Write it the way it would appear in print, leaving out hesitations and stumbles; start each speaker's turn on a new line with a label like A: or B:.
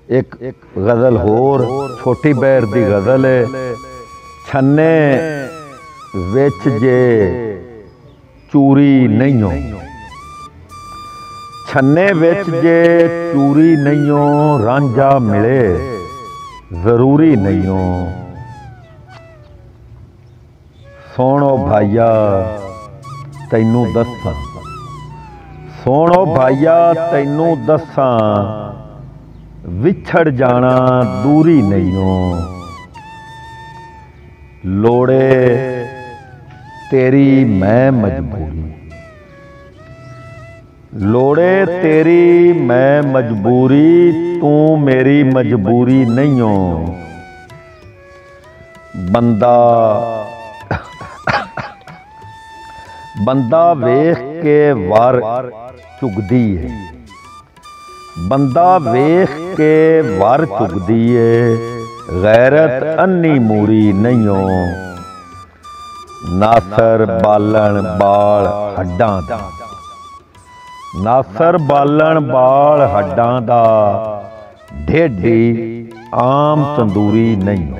A: एक गज़ल होर छोटी बैर दी गज़ल है। छन्ने विच जे चूरी नहीं हो, छन्ने विच जे चूरी नहीं हो, रांझा मिले जरूरी नहीं हो। सोनो भाईया तैनू दस्सां, सोनो भाईया तैनू दस्सां, विछड़ जाना दूरी नहीं हो। लोड़े तेरी मैं मजबूरी, लोड़े तेरी मैं मजबूरी, तू मेरी मजबूरी नहीं हो। बंदा बंदा वेख के वार चुगदी है, बंदा वेख के वार चुगदी है, गैरत अन्नी मूरी नहीं हो। नासर बालन बाल हड्डां दा, नासर बालन बाल हड्डां दा, ढेडी आम तंदूरी नहीं हो।